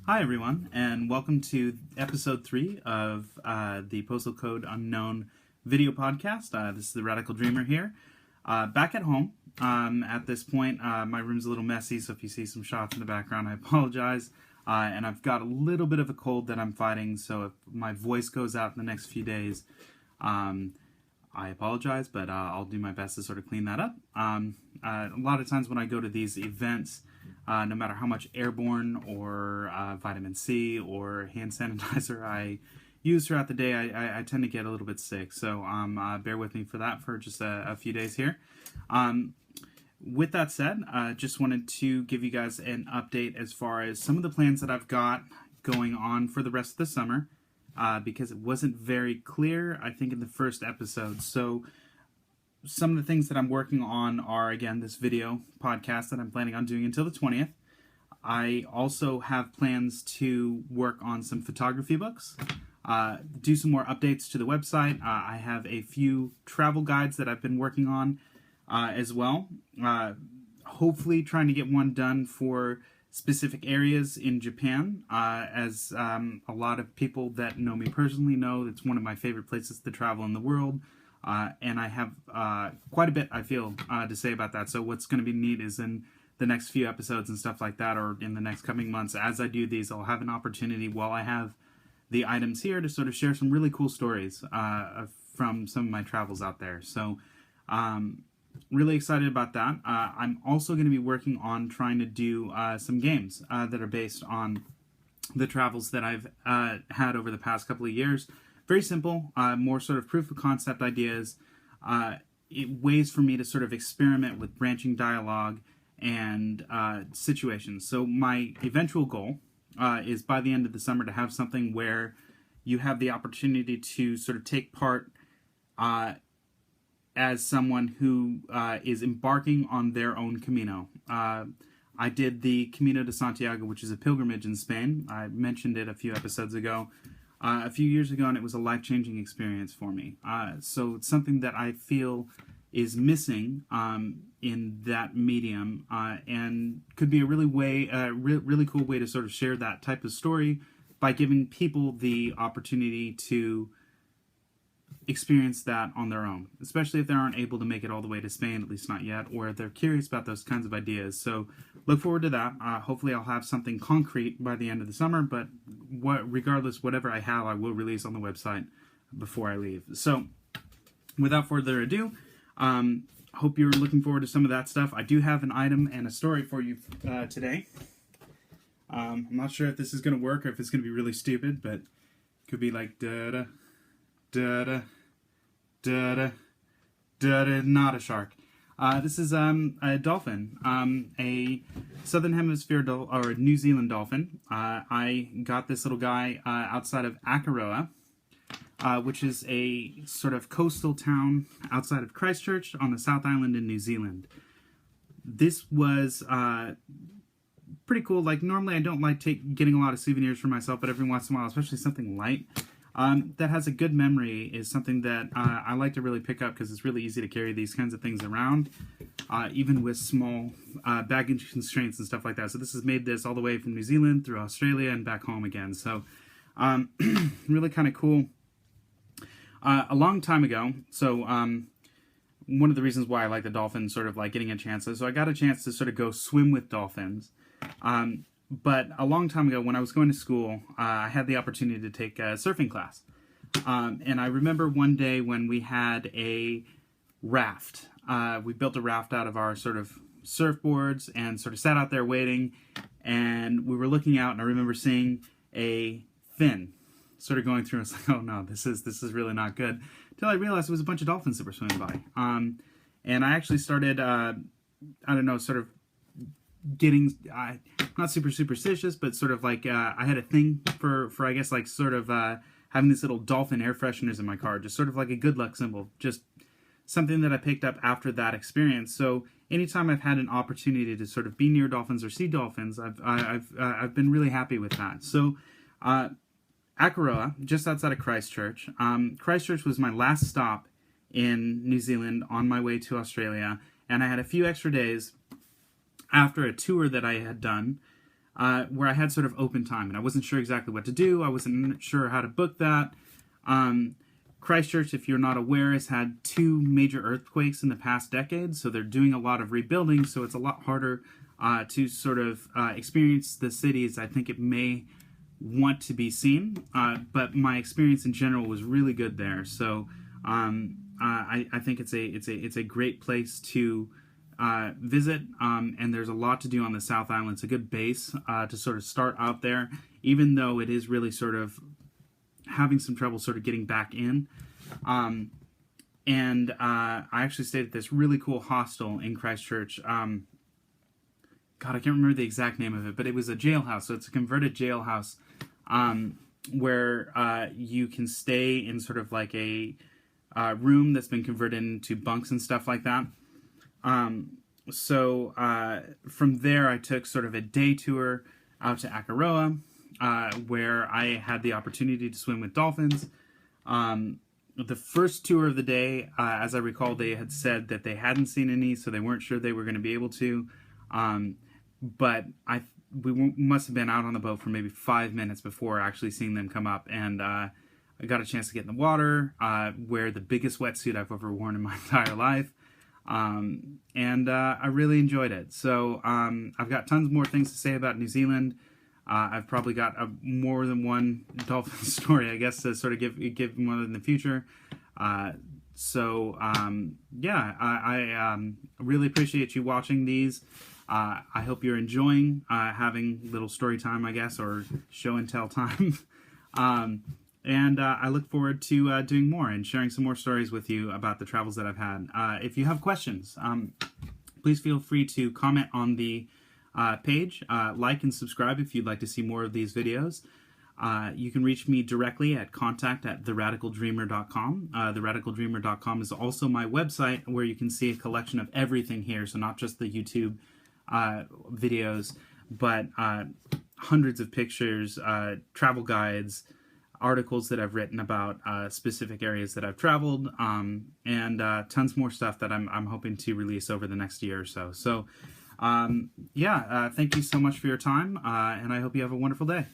Hi, everyone, and welcome to episode 3 of the Postal Code Unknown video podcast. This is the Radical Dreamer here. Back at home. At this point, my room's a little messy, so if you see some shots in the background, I apologize. And I've got a little bit of a cold that I'm fighting, so if my voice goes out in the next few days, I apologize, but I'll do my best to sort of clean that up. A lot of times when I go to these events, no matter how much airborne or vitamin C or hand sanitizer I use throughout the day, I tend to get a little bit sick. So bear with me for that for just a few days here. With that said, just wanted to give you guys an update as far as some of the plans that I've got going on for the rest of the summer, because it wasn't very clear, I think, in the first episode. So some of the things that I'm working on are, again, this video podcast that I'm planning on doing until the 20th. I also have plans to work on some photography books, do some more updates to the website. I have a few travel guides that I've been working on as well. Hopefully trying to get one done for specific areas in Japan. As a lot of people that know me personally know, it's one of my favorite places to travel in the world. And I have quite a bit, I feel, to say about that. So what's going to be neat is in the next few episodes and stuff like that, or in the next coming months, as I do these, I'll have an opportunity while I have the items here to sort of share some really cool stories from some of my travels out there. So really excited about that. I'm also going to be working on trying to do some games that are based on the travels that I've had over the past couple of years. Very simple, more sort of proof of concept ideas, ways for me to sort of experiment with branching dialogue and situations. So my eventual goal is by the end of the summer to have something where you have the opportunity to sort of take part as someone who is embarking on their own Camino. I did the Camino de Santiago, which is a pilgrimage in Spain. I mentioned it a few episodes ago. A few years ago, and it was a life-changing experience for me. So it's something that I feel is missing in that medium, and could be a really cool way to sort of share that type of story by giving people the opportunity to experience that on their own, especially if they aren't able to make it all the way to Spain, at least not yet, or if they're curious about those kinds of ideas. So look forward to that. Hopefully I'll have something concrete by the end of the summer, but regardless, whatever I have, I will release on the website before I leave. So without further ado, hope you're looking forward to some of that stuff. I do have an item and a story for you today. I'm not sure if this is going to work or if it's going to be really stupid, but it could be like da-da, da-da, da-da, da-da, not a shark. This is a dolphin, a Southern Hemisphere or New Zealand dolphin. I got this little guy outside of Akaroa, which is a sort of coastal town outside of Christchurch on the South Island in New Zealand. This was pretty cool. Like, normally I don't like getting a lot of souvenirs for myself, but every once in a while, especially something light, that has a good memory is something that I like to really pick up, because it's really easy to carry these kinds of things around, even with small baggage constraints and stuff like that. So this has made this all the way from New Zealand through Australia and back home again. So really kind of cool. A long time ago, so one of the reasons why I like the dolphins, sort of like getting a chance, so I got a chance to sort of go swim with dolphins. But a long time ago, when I was going to school, I had the opportunity to take a surfing class. And I remember one day when we had a raft. We built a raft out of our sort of surfboards and sort of sat out there waiting. And we were looking out, and I remember seeing a fin sort of going through. I was like, oh no, this is really not good. Until I realized it was a bunch of dolphins that were swimming by. And I actually started, I don't know, sort of getting, not super superstitious, but sort of like, I had a thing for I guess, like, sort of having these little dolphin air fresheners in my car, just sort of like a good luck symbol, just something that I picked up after that experience. So anytime I've had an opportunity to sort of be near dolphins or see dolphins, I've been really happy with that. So Akaroa, just outside of Christchurch. Christchurch was my last stop in New Zealand on my way to Australia, and I had a few extra days after a tour that I had done where I had sort of open time, and I wasn't sure exactly what to do. I wasn't sure how to book that. Christchurch, if you're not aware, has had 2 major earthquakes in the past decade, so they're doing a lot of rebuilding, so it's a lot harder to sort of experience the city as I think it may want to be seen. But my experience in general was really good there, so I think it's a great place to visit, and there's a lot to do on the South Island. It's a good base to sort of start out there, even though it is really sort of having some trouble sort of getting back in. I actually stayed at this really cool hostel in Christchurch. God, I can't remember the exact name of it, but it was a jailhouse. So it's a converted jailhouse where you can stay in sort of like a room that's been converted into bunks and stuff like that. From there, I took sort of a day tour out to Akaroa, where I had the opportunity to swim with dolphins. The first tour of the day, as I recall, they had said that they hadn't seen any, so they weren't sure they were going to be able to. But we must have been out on the boat for maybe 5 minutes before actually seeing them come up, and I got a chance to get in the water, wear the biggest wetsuit I've ever worn in my entire life. I really enjoyed it. So I've got tons more things to say about New Zealand. I've probably got more than one dolphin story, I guess, to sort of give one in the future. I really appreciate you watching these. I hope you're enjoying having little story time, I guess, or show and tell time. I look forward to doing more and sharing some more stories with you about the travels that I've had. If you have questions, please feel free to comment on the page, like and subscribe if you'd like to see more of these videos. You can reach me directly at contact@theradicaldreamer.com. Theradicaldreamer.com is also my website where you can see a collection of everything here, so not just the YouTube videos, but hundreds of pictures, travel guides, articles that I've written about specific areas that I've traveled, and tons more stuff that I'm hoping to release over the next year or so. So, thank you so much for your time, and I hope you have a wonderful day.